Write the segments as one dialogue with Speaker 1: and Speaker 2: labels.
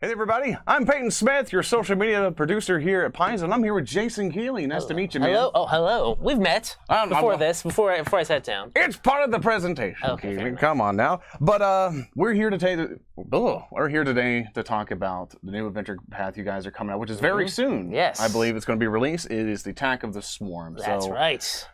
Speaker 1: Hey everybody, I'm Peyton Smith, your social media producer here at Paizo, and I'm here with Jason Keeley. Nice to meet you, man.
Speaker 2: Hello. Oh, hello. We've met before I sat down.
Speaker 1: It's part of the presentation,
Speaker 2: Okay,
Speaker 1: Keeley. Come on now. But we're here today to talk about the new adventure path you guys are coming out, which is very soon.
Speaker 2: Yes.
Speaker 1: I believe it's going to be released. It is the Attack of the Swarm.
Speaker 2: That's right.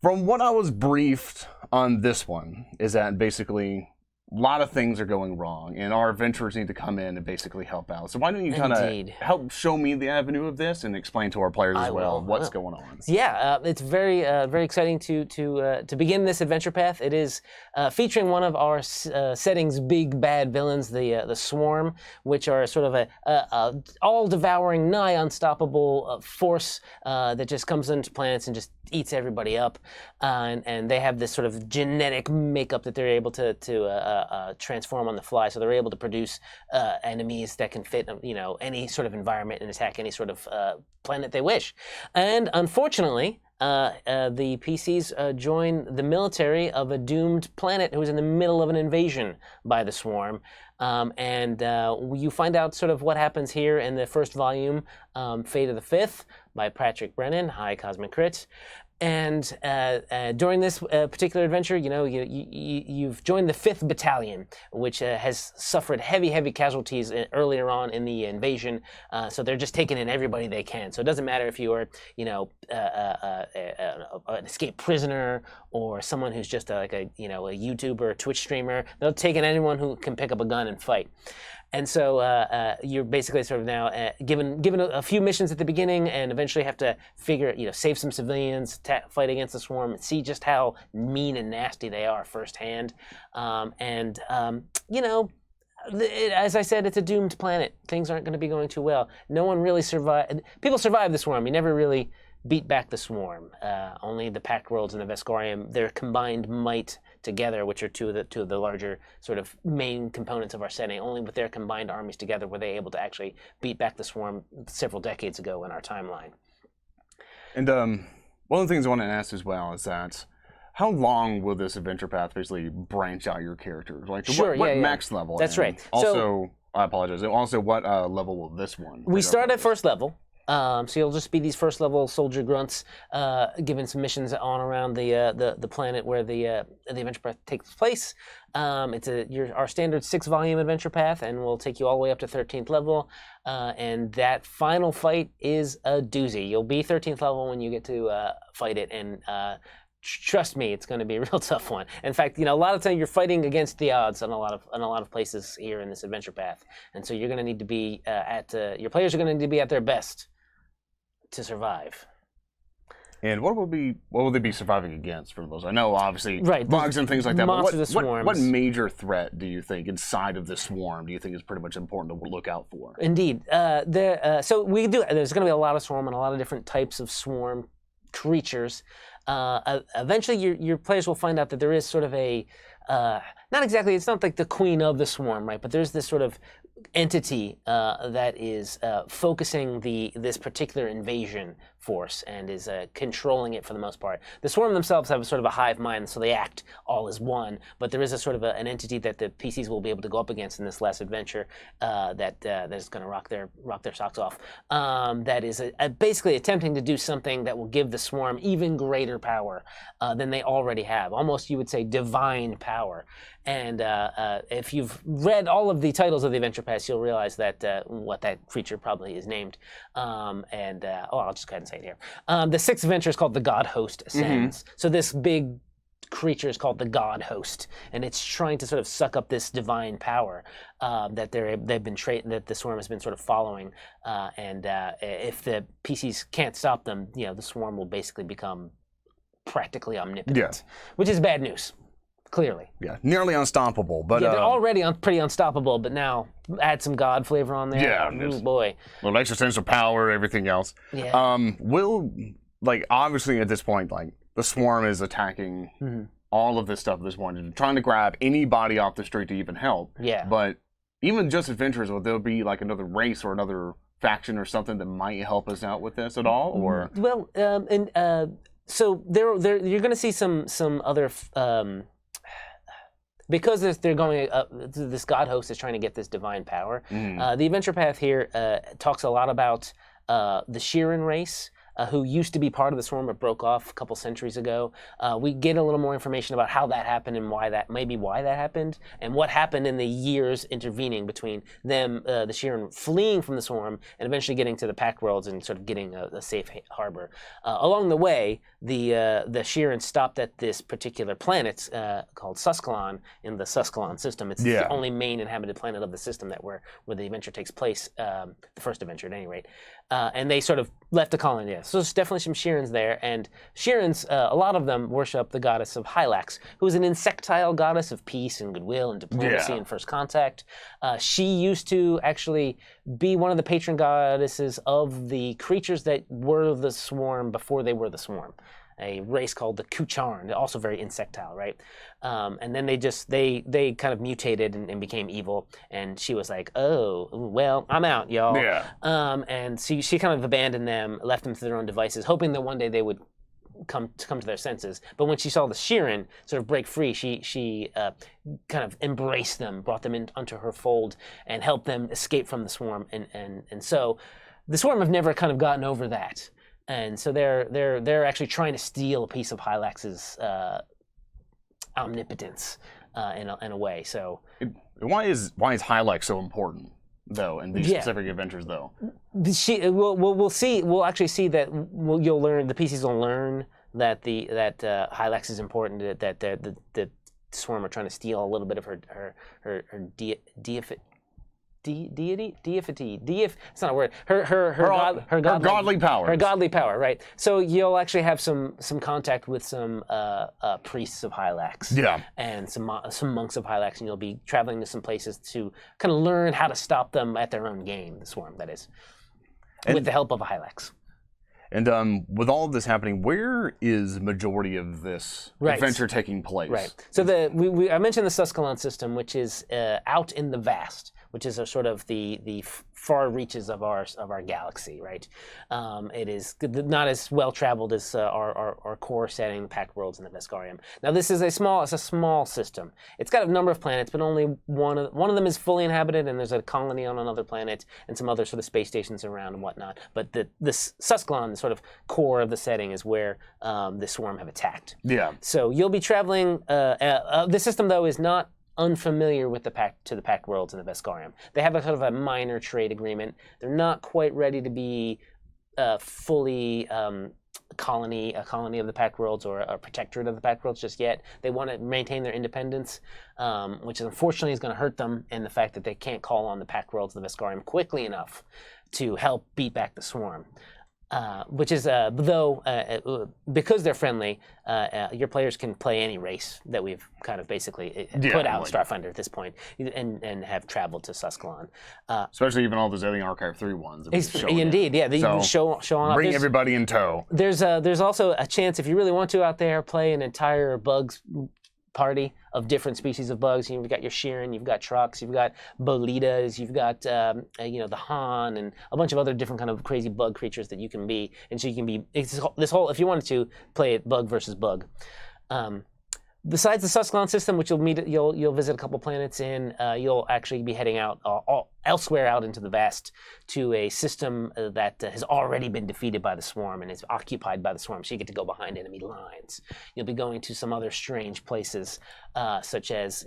Speaker 1: From what I was briefed on this one, is that basically a lot of things are going wrong, and our adventurers need to come in and basically help out. So why don't you kind of help show me the avenue of this and explain to our players as well what's going on?
Speaker 2: Yeah, it's very exciting to begin this adventure path. It is featuring one of our setting's big bad villains, the Swarm, which are sort of a all-devouring, nigh unstoppable force that just comes into planets and just eats everybody up. And they have this sort of genetic makeup that they're able to transform on the fly, so they're able to produce enemies that can fit, any sort of environment and attack any sort of planet they wish. And unfortunately, the PCs join the military of a doomed planet who is in the middle of an invasion by the Swarm. And you find out sort of what happens here in the first volume, Fate of the Fifth, by Patrick Brennan. Hi, Cosmic Crit. And during this particular adventure, you've joined the 5th Battalion, which has suffered heavy casualties earlier on in the invasion. So they're just taking in everybody they can. So it doesn't matter if you are, an escaped prisoner or someone who's just a YouTuber or Twitch streamer. They'll take in anyone who can pick up a gun and fight. And so you're basically sort of now given a few missions at the beginning, and eventually have to save some civilians, fight against the Swarm, and see just how mean and nasty they are firsthand. As I said, it's a doomed planet. Things aren't going to be going too well. No one really survived. People survive the Swarm. You never really beat back the Swarm. Only the Pact Worlds and the Veskarium, their combined might together, which are two of the larger sort of main components of our setting, only with their combined armies together were they able to actually beat back the Swarm several decades ago in our timeline. And
Speaker 1: one of the things I want to ask as well is that how long will this adventure path basically branch out your characters? Like,
Speaker 2: sure,
Speaker 1: what max level?
Speaker 2: That's right.
Speaker 1: Also, I apologize. Also, what level will this one?
Speaker 2: We start at first level. So you'll just be these first level soldier grunts, given some missions on around the planet where the adventure path takes place. It's our standard 6-volume adventure path, and will take you all the way up to 13th level. And that final fight is a doozy. You'll be 13th level when you get to fight it, and trust me, it's going to be a real tough one. In fact, a lot of times you're fighting against the odds on a lot of places here in this adventure path, and so you're going to need to be your players are going to need to be at their best to survive.
Speaker 1: And what will they be surviving against for those? I know, obviously, bugs and things like that.
Speaker 2: But
Speaker 1: what major threat do you think inside of the Swarm do you think is pretty much important to look out for?
Speaker 2: Indeed. So we do. There's going to be a lot of Swarm and a lot of different types of Swarm creatures. Eventually, your players will find out that there is sort of a it's not like the queen of the Swarm, right? But there's this sort of entity that is focusing this particular invasion force and is controlling it for the most part. The Swarm themselves have a sort of a hive mind, so they act all as one, but there is a sort of an entity that the PCs will be able to go up against in this last adventure that is going to rock their socks off. That is basically attempting to do something that will give the Swarm even greater power than they already have. Almost, you would say, divine power. And if you've read all of the titles of the Adventure Path, you'll realize that what that creature probably is named. I'll just go ahead and say it here. The 6th adventure is called the God Host Ascends. Mm-hmm. So this big creature is called the God Host, and it's trying to sort of suck up this divine power that that the Swarm has been sort of following. If the PCs can't stop them, the Swarm will basically become practically omnipotent, which is bad news. Clearly.
Speaker 1: Yeah, nearly unstoppable. But
Speaker 2: they're already pretty unstoppable, but now add some God flavor on there.
Speaker 1: Yeah.
Speaker 2: Oh, boy.
Speaker 1: Well, extra sense of power, everything else.
Speaker 2: Yeah.
Speaker 1: Obviously at this point, the Swarm is attacking all of this stuff at this point, trying to grab anybody off the street to even help.
Speaker 2: Yeah.
Speaker 1: But even just adventurers, there'll be another race or another faction or something that might help us out with this at all, or?
Speaker 2: Well, so you're going to see some other. because they're going this god host is trying to get this divine power. The adventure path here talks a lot about the Shiron race, who used to be part of the swarm but broke off a couple centuries ago. We get a little more information about how that happened and why that happened, and what happened in the years intervening between them, the Shiron, fleeing from the swarm and eventually getting to the Pact Worlds and sort of getting a safe harbor. Along the way, the Shiron stopped at this particular planet called Suskalon in the Suskalon system. It's the only main inhabited planet of the system where the adventure takes place, the first adventure at any rate. And they sort of left a colony there. So there's definitely some Shirons there. And Shirons, a lot of them worship the goddess of Heilax, who is an insectile goddess of peace and goodwill and diplomacy and first contact. She used to actually be one of the patron goddesses of the creatures that were the swarm before they were the swarm. A race called the Kucharn, also very insectile, right? And then they kind of mutated and became evil. And she was like, "Oh, well, I'm out, y'all."
Speaker 1: Yeah.
Speaker 2: And she kind of abandoned them, left them to their own devices, hoping that one day they would come to their senses. But when she saw the Shiron sort of break free, she kind of embraced them, brought them onto her fold, and helped them escape from the swarm. And so the swarm have never kind of gotten over that. And so they're actually trying to steal a piece of Heilax's omnipotence in a way. So
Speaker 1: why is Heilax so important though in these specific adventures though?
Speaker 2: We'll see. We'll actually see that you'll learn. The PCs will learn that Heilax is important. That the swarm are trying to steal a little bit of her deity. It's not a word. Her
Speaker 1: godly powers.
Speaker 2: Her godly power, right? So you'll actually have some contact with some priests of Heilax.
Speaker 1: Yeah.
Speaker 2: And some monks of Heilax, and you'll be traveling to some places to kind of learn how to stop them at their own game. The swarm, that is, with the help of Heilax.
Speaker 1: And with all of this happening, where is majority of this adventure taking place?
Speaker 2: Right. So I mentioned the Suskalon system, which is out in the vast, which is a sort of the far reaches of our galaxy, right? It is not as well traveled as our core setting, the Pact Worlds and the Veskarium. Now this is a small system. It's got a number of planets, but only one of them is fully inhabited, and there's a colony on another planet and some other sort of space stations around and whatnot. But this Suskalon, the sort of core of the setting, is where the swarm have attacked.
Speaker 1: Yeah.
Speaker 2: So you'll be traveling. The system though is not unfamiliar with the Pact Worlds and the Veskarium. They have a sort of a minor trade agreement. They're not quite ready to be fully a colony of the Pact Worlds or a protectorate of the Pact Worlds just yet. They want to maintain their independence, which unfortunately is going to hurt them in the fact that they can't call on the Pact Worlds and the Veskarium quickly enough to help beat back the swarm. Which is, because they're friendly, your players can play any race that we've kind of basically put out Starfinder at this point, and have traveled to Suskalon.
Speaker 1: Especially even all those Alien Archive 3 ones.
Speaker 2: Indeed, yeah. You show on.
Speaker 1: Bring everybody in tow.
Speaker 2: There's also a chance, if you really want to out there, play an entire bugs party of different species of bugs. You've got your Shiron, you've got trucks, you've got bolitas, you've got the Han, and a bunch of other different kind of crazy bug creatures that you can be. And so you can be this whole, if you wanted to play it bug versus bug. Besides the Suskalon system, which you'll visit a couple planets in, you'll actually be heading out elsewhere out into the vast to a system that has already been defeated by the swarm and is occupied by the swarm. So you get to go behind enemy lines. You'll be going to some other strange places, such as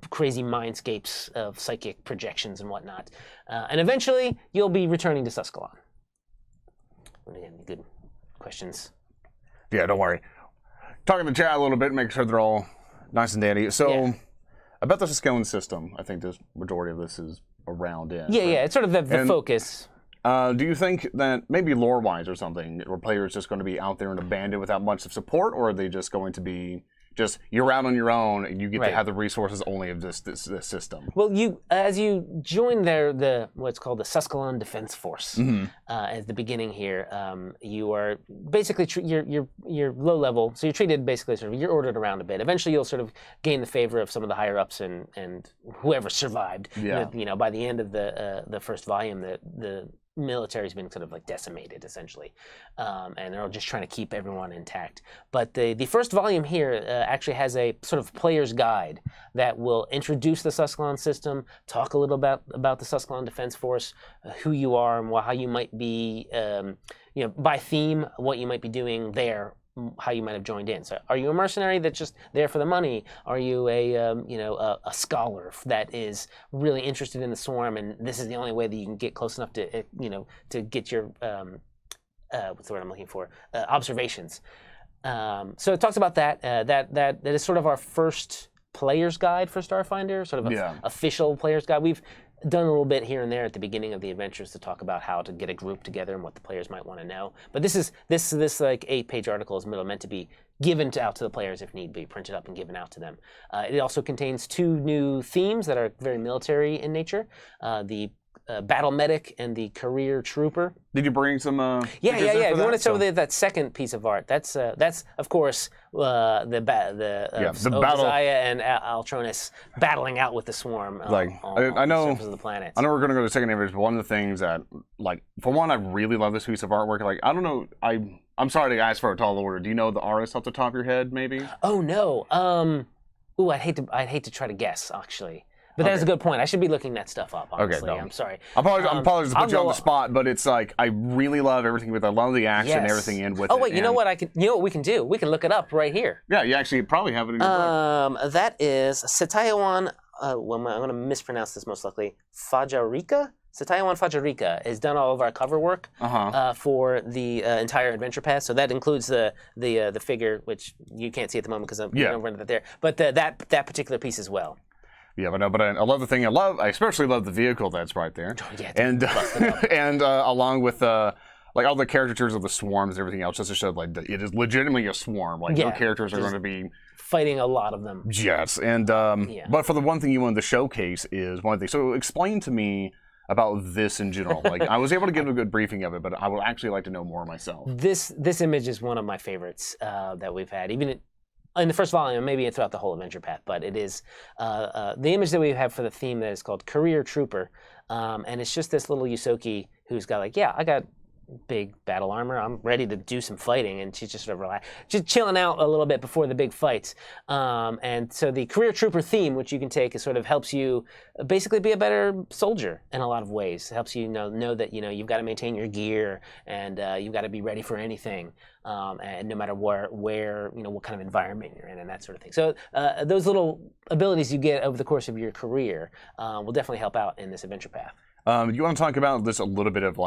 Speaker 2: crazy mindscapes of psychic projections and whatnot. And eventually, you'll be returning to Suskalon. Again, good questions.
Speaker 1: Yeah, don't worry. Talking to chat a little bit, make sure they're all nice and dandy. So, about the Suskalon system, I think the majority of this is around in.
Speaker 2: Yeah, it's sort of the focus.
Speaker 1: Do you think that maybe lore-wise or something, are players just going to be out there and abandoned without much of support, or are they just going to be you're out on your own and you get to have the resources only of this system?
Speaker 2: Well, as you join what's called the Suskalon Defense Force at the beginning here, you are basically you're low level, so you're treated basically you're ordered around a bit. Eventually, you'll sort of gain the favor of some of the higher ups and whoever survived.
Speaker 1: Yeah.
Speaker 2: By the end of the first volume, the military's been sort of like decimated essentially, and they're just trying to keep everyone intact. But the first volume here actually has a sort of player's guide that will introduce the Suscalon system, talk a little about the Suscalon Defense Force, who you are and how you might be, by theme, what you might be doing there, how you might have joined in. So, are you a mercenary that's just there for the money? Are you a scholar that is really interested in the swarm, and this is the only way that you can get close enough to to get your what's the word I'm looking for? Observations. So it talks about that. That is sort of our first player's guide for Starfinder, sort of an official player's guide. We've done a little bit here and there at the beginning of the adventures to talk about how to get a group together and what the players might want to know. But this like 8-page article is meant to be given out to the players if need be, printed up and given out to them. It also contains 2 new themes that are very military in nature. The Battle Medic and the Career Trooper.
Speaker 1: Did you bring some?
Speaker 2: Yeah. If you want to show that second piece of art, that's of course the battle and Altronus battling out with the swarm.
Speaker 1: I know.
Speaker 2: The surface of the planet.
Speaker 1: I know we're going to go to the second image, but one of the things that, for one, I really love this piece of artwork. I don't know. I'm sorry to ask for a tall order. Do you know the artist off the top of your head, maybe?
Speaker 2: Oh no. I'd hate to try to guess actually. But that's a good point. I should be looking that stuff up, honestly.
Speaker 1: Okay, no.
Speaker 2: I'm sorry.
Speaker 1: I apologize to put you on the spot, but it's I really love everything with it. I love the action and everything in with it.
Speaker 2: Oh, wait, you know what we can do? We can look it up right here.
Speaker 1: Yeah, you actually probably have it in your book.
Speaker 2: That is Satayawan, I'm going to mispronounce this most likely, Fajarika? Satayawan Fajarika has done all of our cover work for the entire Adventure Path. So that includes the figure, which you can't see at the moment because I'm running that there. But that particular piece as well.
Speaker 1: Yeah, but I love the thing. I especially love the vehicle that's right there.
Speaker 2: Oh, yeah,
Speaker 1: and along with all the caricatures of the swarms and everything else, just to show it is legitimately a swarm. No characters are going to be
Speaker 2: fighting a lot of them.
Speaker 1: Yes, and but for the one thing you wanted to showcase is one thing. So explain to me about this in general. I was able to give a good briefing of it, but I would actually like to know more myself.
Speaker 2: This image is one of my favorites that we've had, even in the first volume, maybe throughout the whole Adventure Path, but it is the image that we have for the theme that is called Career Trooper, and it's just this little Yusoki who's got I got big battle armor, I'm ready to do some fighting, and she's just sort of relaxed, just chilling out a little bit before the big fights. And so the Career Trooper theme, which you can take, is sort of helps you basically be a better soldier in a lot of ways. It helps you know that you've got to maintain your gear, and you've got to be ready for anything, and no matter where what kind of environment you're in and that sort of thing. So those little abilities you get over the course of your career will definitely help out in this Adventure Path.
Speaker 1: You want to talk about this a little bit of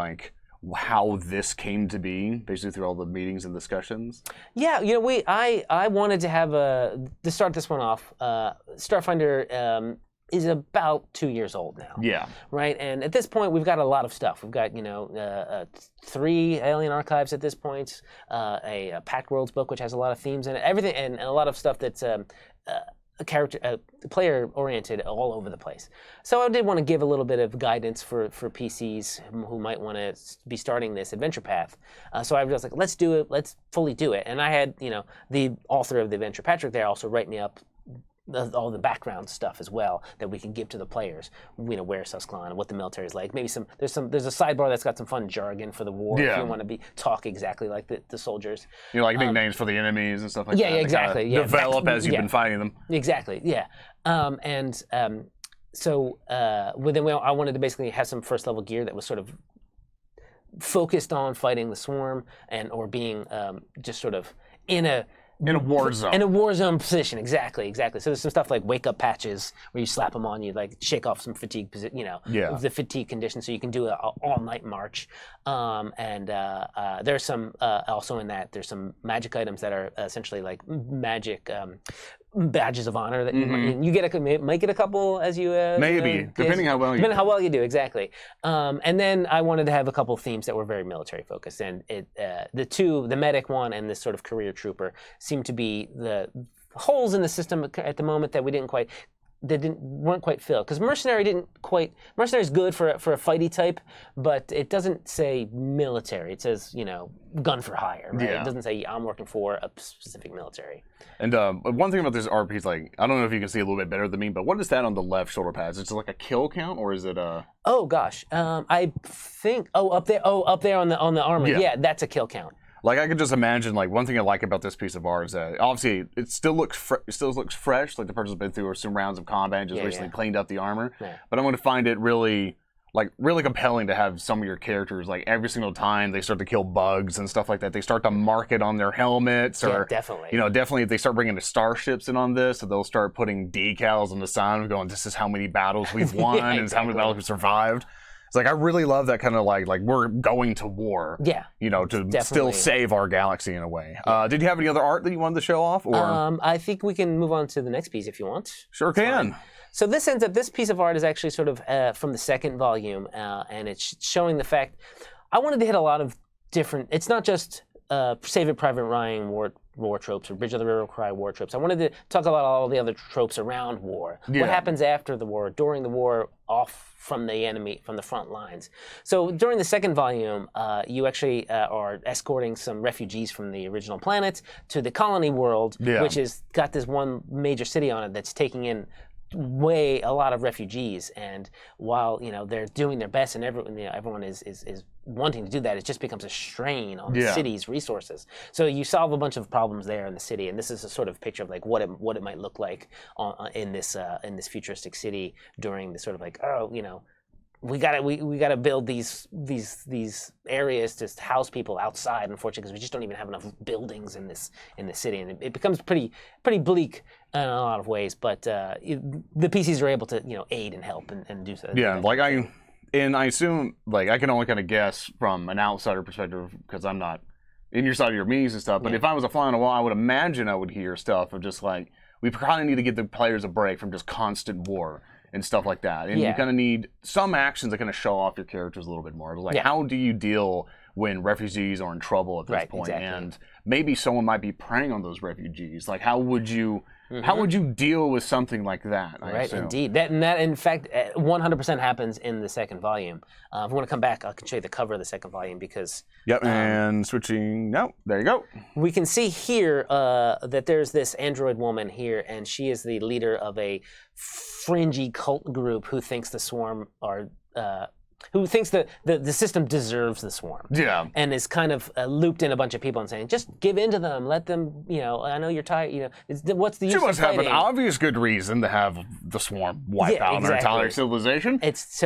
Speaker 1: how this came to be, basically through all the meetings and discussions?
Speaker 2: Yeah, I wanted to have to start this one off. Starfinder is about 2 years old now.
Speaker 1: Yeah.
Speaker 2: Right, and at this point we've got a lot of stuff. We've got 3 alien archives at this point, a Pact Worlds book which has a lot of themes in it, everything, and a lot of stuff that's player oriented all over the place. So I did want to give a little bit of guidance for PCs who might want to be starting this Adventure Path. So I was like, let's do it, let's fully do it. And I had the author of the Adventure, Patrick, there also write me up all the background stuff as well that we can give to the players. Where Suscalon and what the military is like. Maybe there's a sidebar that's got some fun jargon for the war if you want to talk exactly like the soldiers.
Speaker 1: Nicknames for the enemies and stuff like that.
Speaker 2: Yeah, exactly.
Speaker 1: Develop as you've been fighting them.
Speaker 2: Exactly. Yeah. So I wanted to basically have some first level gear that was sort of focused on fighting the swarm or being just sort of in a
Speaker 1: war zone.
Speaker 2: In a war zone position, exactly. So there's some stuff like wake up patches where you slap them on, you shake off some fatigue, the fatigue condition, so you can do an all night march. There's some also in that there's some magic items that are essentially like magic badges of honor that you might get a couple as you
Speaker 1: depending how well
Speaker 2: you do, exactly. And then I wanted to have a couple themes that were very military focused, and the medic one and this sort of career trooper seem to be the holes in the system at the moment that we didn't quite weren't quite filled, because mercenary's good for a fighty type, but it doesn't say military. It says gun for hire, right? It doesn't say I'm working for a specific military.
Speaker 1: And one thing about this RP is I don't know if you can see a little bit better than me, but what is that on the left shoulder pad? Is it like a kill count, or is it a?
Speaker 2: Oh gosh, I think up there on the armor. Yeah, that's a kill count.
Speaker 1: I could just imagine, one thing I like about this piece of art is that obviously it still looks fresh, like the person's been through some rounds of combat and just recently cleaned up the armor. Yeah. But I'm going to find it really compelling to have some of your characters, every single time they start to kill bugs and stuff like that, they start to mark it on their helmets, or
Speaker 2: definitely.
Speaker 1: Definitely if they start bringing the starships in on this, so they'll start putting decals on the sign going, this is how many battles we've won and this is how many battles we've survived. It's I really love that kind of we're going to war. Yeah. To definitely still save our galaxy in a way. Yeah. Did you have any other art that you wanted to show off? Or?
Speaker 2: I think we can move on to the next piece if you want.
Speaker 1: Sure can.
Speaker 2: So this piece of art is actually sort of from the second volume, and it's showing the fact I wanted to hit a lot of different. It's not just Save It Private Ryan war tropes or Bridge of the River Cry war tropes. I wanted to talk about all the other tropes around war. Yeah. What happens after the war, during the war, off from the enemy, from the front lines. So during the second volume, you actually are escorting some refugees from the original planet to the colony world, which has got this one major city on it that's taking in a lot of refugees, and while they're doing their best and everyone is wanting to do that, it just becomes a strain on the city's resources. So you solve a bunch of problems there in the city, and this is a sort of picture of what it might look like in this futuristic city during the sort of we gotta build these areas to house people outside, unfortunately, because we just don't even have enough buildings in this city, and it becomes pretty bleak in a lot of ways. But the PCs are able to aid and help and do so.
Speaker 1: Yeah, I assume I can only kind of guess from an outsider perspective because I'm not in your side of your meetings and stuff. But if I was a fly on the wall, I would imagine I would hear stuff of just we kind of need to give the players a break from just constant war and stuff like that. And you kind of need some actions that kind of show off your characters a little bit more. How do you deal when refugees are in trouble at this point? Exactly. And maybe someone might be preying on those refugees. How would you deal with something like that?
Speaker 2: Right, indeed. That in fact 100% happens in the second volume. If we want to come back, I can show you the cover of the second volume because.
Speaker 1: Yep, and switching. No, there you go.
Speaker 2: We can see here that there's this android woman here, and she is the leader of a fringy cult group who thinks the swarm are. Who thinks that the system deserves the swarm. Yeah. And is kind of looped in a bunch of people and saying, just give in to them, let them, I know you're tired, what's the use of fighting?
Speaker 1: She must have an obvious good reason to have the swarm wipe out their entire civilization.
Speaker 2: It's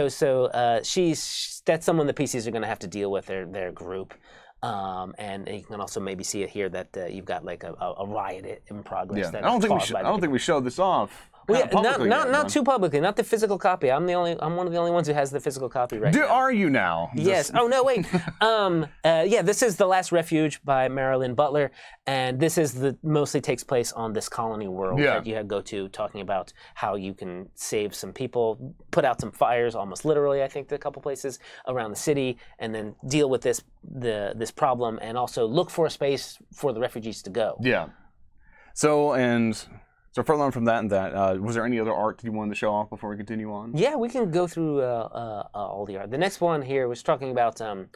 Speaker 2: that's someone the PCs are going to have to deal with, their group. And you can also maybe see it here that you've got a riot in progress.
Speaker 1: Yeah. I don't think we showed this off.
Speaker 2: Well, not too publicly, not the physical copy. I'm one of the only ones who has the physical copy right now.
Speaker 1: Are you now?
Speaker 2: Yes. Oh no, wait. This is The Last Refuge by Marilyn Butler, and this is mostly takes place on this colony world that you go to, talking about how you can save some people, put out some fires, almost literally, I think, a couple places around the city, and then deal with this problem, and also look for a space for the refugees to go.
Speaker 1: Yeah. So further on from that was there any other art that you wanted to show off before we continue on?
Speaker 2: Yeah, we can go through all the art. The next one here was talking about the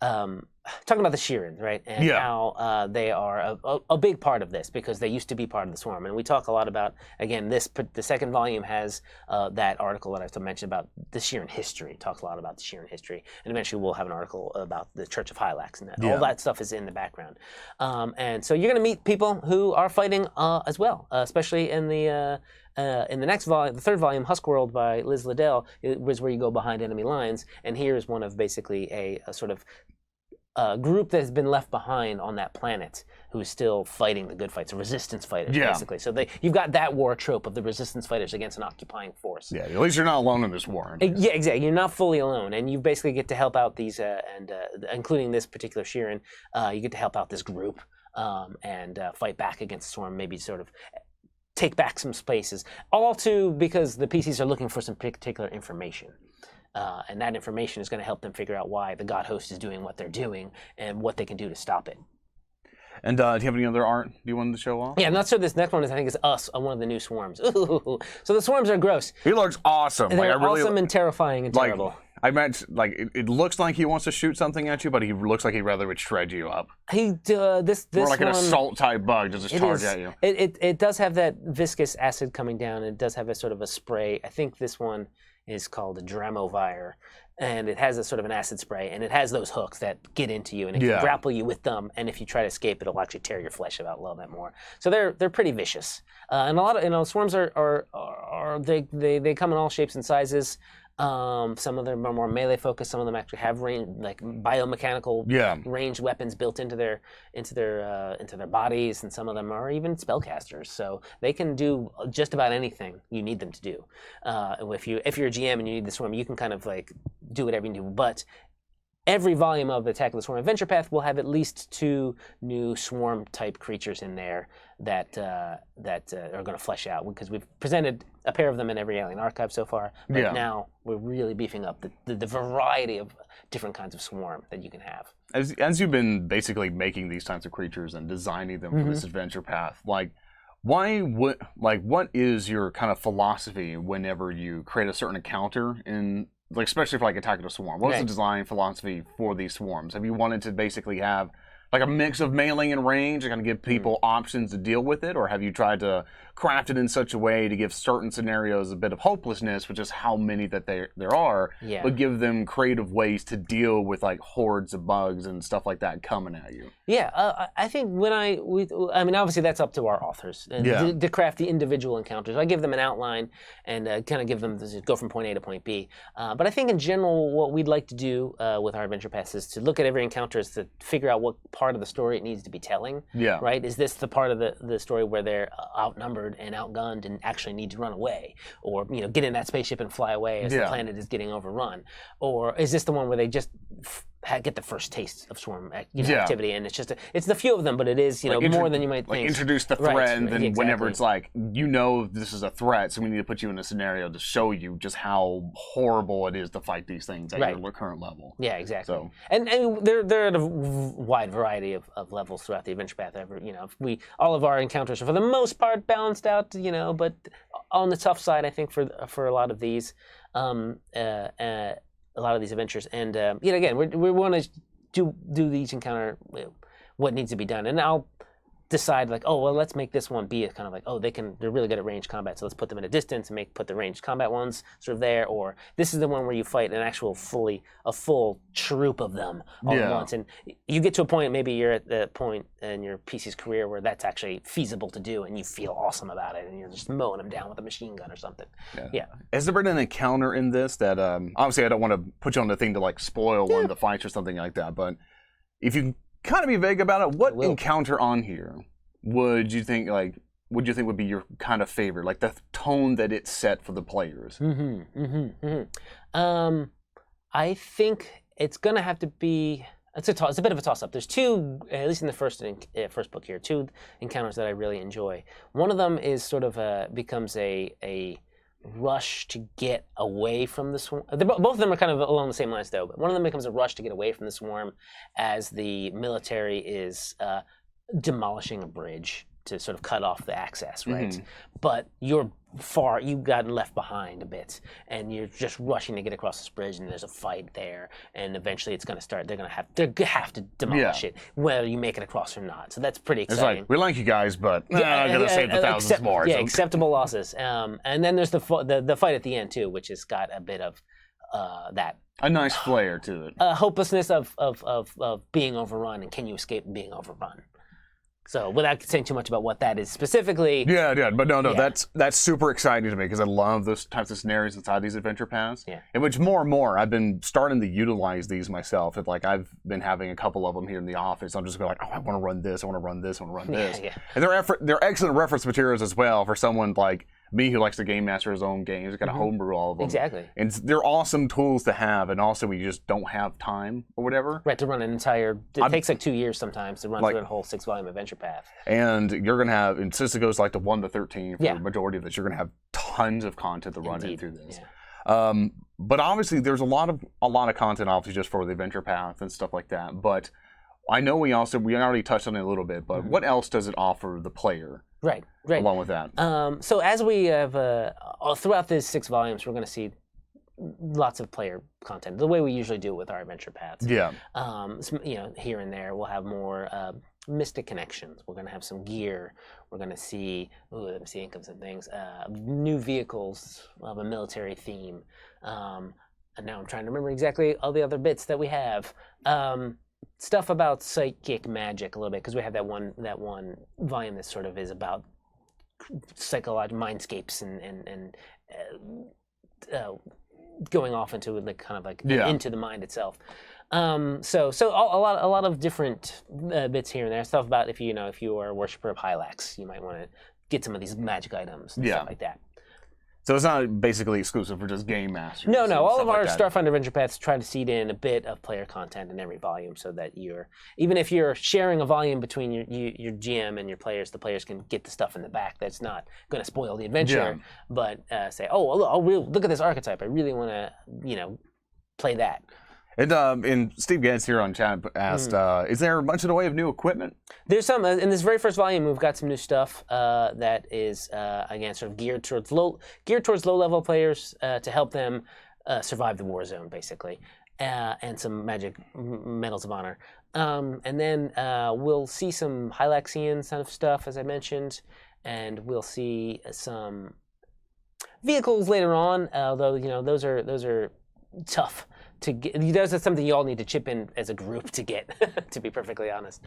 Speaker 2: Shirin, right? And how they are a big part of this because they used to be part of the swarm. And we talk a lot about, again, the second volume has that article that I mentioned about the Shirin history. It talks a lot about the Shirin history. And eventually we'll have an article about the Church of Heilax. And all that stuff is in the background. And so you're going to meet people who are fighting as well, especially in the next volume, the third volume, Huskworld by Liz Liddell, was where you go behind enemy lines. And here is one of basically a sort of group that has been left behind on that planet who is still fighting the good fights, the resistance fighters, basically. So you've got that war trope of the resistance fighters against an occupying force.
Speaker 1: Yeah, at least you're not alone in this war.
Speaker 2: Yeah, exactly. You're not fully alone, and you basically get to help out these, including this particular Shirin, you get to help out this group and fight back against the swarm, maybe sort of take back some spaces. All because the PCs are looking for some particular information. And that information is going to help them figure out why the God Host is doing what they're doing and what they can do to stop it.
Speaker 1: And do you have any other art you wanted to show off?
Speaker 2: Yeah, I'm not sure this next one is, I think, is us on one of the new swarms. Ooh. So the swarms are gross.
Speaker 1: He looks awesome.
Speaker 2: And they're
Speaker 1: like, I really,
Speaker 2: awesome and terrifying and terrible.
Speaker 1: I meant, like, it looks like he wants to shoot something at you, but he looks like he'd rather would shred you up.
Speaker 2: This
Speaker 1: More like
Speaker 2: one,
Speaker 1: an assault type bug, just charge at you.
Speaker 2: It does have that viscous acid coming down. It does have a sort of a spray. I think this one is called a Dramovire, and it has a sort of an acid spray, and it has those hooks that get into you, and it can grapple you with them. And if you try to escape, it'll actually tear your flesh out a little bit more. So they're pretty vicious. And a lot of swarms they come in all shapes and sizes. Some of them are more melee focused. Some of them actually have range, like biomechanical ranged weapons built into their bodies, and some of them are even spellcasters. So they can do just about anything you need them to do. If you're a GM and you need the swarm, you can kind of like do whatever you do. But every volume of the Attack of the Swarm Adventure Path will have at least 2 new swarm type creatures in there that are going to flesh out, because we've presented a pair of them in every Alien Archive so far, but now we're really beefing up the variety of different kinds of swarm that you can have.
Speaker 1: As you've been basically making these types of creatures and designing them for this adventure path, like, what is your kind of philosophy whenever you create a certain encounter in, like, especially for like Attack of the Swarm? What's the design philosophy for these swarms? Have you wanted to basically have like a mix of melee and range to kind of give people options to deal with it, or have you tried to craft it in such a way to give certain scenarios a bit of hopelessness, which is how many that there are, but give them creative ways to deal with like hordes of bugs and stuff like that coming at you?
Speaker 2: Yeah, I think I mean, obviously that's up to our authors to craft the individual encounters. I give them an outline and kind of give them go from point A to point B. But I think in general, what we'd like to do with our adventure paths is to look at every encounter is to figure out what part of the story it needs to be telling. Right? Is this the part of the story where they're outnumbered and outgunned and actually need to run away, or get in that spaceship and fly away as the planet is getting overrun, or is this the one where they just get the first taste of swarm activity, and it's the few of them, but it is like more than you might think.
Speaker 1: Introduce the threat, and then whenever it's like this is a threat, so we need to put you in a scenario to show you just how horrible it is to fight these things at your current level.
Speaker 2: Yeah, exactly. So, and they're at a wide variety of levels throughout the adventure path. All of our encounters are for the most part balanced out, but on the tough side, I think for a lot of these. A lot of these adventures, and again, we want to do each encounter what needs to be done, and I'll decide like, let's make this one be a kind of like, they're really good at ranged combat, so let's put them at a distance and put the ranged combat ones sort of there, or this is the one where you fight a full troop of them all at once, and you get to a point, maybe you're at the point in your PC's career where that's actually feasible to do, and you feel awesome about it, and you're just mowing them down with a machine gun or something.
Speaker 1: Has there been an encounter in this that obviously I don't want to put you on the thing to like spoil one of the fights or something like that, but if you kind of be vague about it, what encounter on here would you think would be your kind of favorite, like the tone that it set for the players?
Speaker 2: I think it's gonna have to be. It's a bit of a toss-up. There's 2, at least in the first book here, 2 encounters that I really enjoy. One of them is sort of becomes a rush to get away from the swarm. Both of them are kind of along the same lines, though. But one of them becomes a rush to get away from the swarm as the military is demolishing a bridge to sort of cut off the access, right? But you've gotten left behind a bit, and you're just rushing to get across this bridge, and there's a fight there, and eventually it's going to start. They're going to have to demolish it, whether you make it across or not. So that's pretty exciting.
Speaker 1: It's like, we like you guys, but I'm going to save the thousands more.
Speaker 2: Yeah, acceptable losses. And then there's the fight at the end too, which has got a bit of that.
Speaker 1: A nice flair to it.
Speaker 2: Hopelessness of being overrun, and can you escape being overrun? So without saying too much about what that is specifically.
Speaker 1: But that's super exciting to me, because I love those types of scenarios inside these adventure paths. In which more and more I've been starting to utilize these myself. And like I've been having a couple of them here in the office. I'm just going like, I want to run this, I want to run this, I want to run this. And they're excellent reference materials as well for someone like me who likes to game master his own games. Got to homebrew all of them.
Speaker 2: Exactly.
Speaker 1: And they're awesome tools to have, and also we just don't have time or whatever.
Speaker 2: Right, to run an entire. It takes like 2 years sometimes to run through a whole 6-volume adventure path.
Speaker 1: And you're gonna have, and since it goes like to 1 to 13 for the majority of this, you're gonna have tons of content to run in through this. But obviously, there's a lot of content, obviously, just for the adventure path and stuff like that. But I know we already touched on it a little bit, but what else does it offer the player?
Speaker 2: Right.
Speaker 1: Along with that.
Speaker 2: So as we have throughout these 6 volumes, we're going to see lots of player content, the way we usually do with our adventure paths.
Speaker 1: Yeah.
Speaker 2: Here and there, we'll have more mystic connections. We're going to have some gear. We're going to see, let me see, incomes and things. New vehicles of a military theme. And now I'm trying to remember exactly all the other bits that we have. Stuff about psychic magic a little bit, because we have that one volume that sort of is about psychological mindscapes and going off into into the mind itself. So a lot of different bits here and there. Stuff about if you are a worshiper of Heilax, you might want to get some of these magic items and stuff like that.
Speaker 1: So it's not basically exclusive for just game masters.
Speaker 2: No. All of our Starfinder Adventure Paths try to seed in a bit of player content in every volume, so that even if you're sharing a volume between your GM and your players, the players can get the stuff in the back that's not going to spoil the adventure. But say, look at this archetype. I really want to, play that.
Speaker 1: And Steve Getz here on chat asked, is there much in the way of new equipment?
Speaker 2: There's some. In this very first volume, we've got some new stuff that is, again, sort of geared towards low-level players to help them survive the war zone, basically, and some magic medals of honor. And then we'll see some Heilaxian kind of stuff, as I mentioned, and we'll see some vehicles later on, although, those are tough to get. That's something you all need to chip in as a group to get, to be perfectly honest.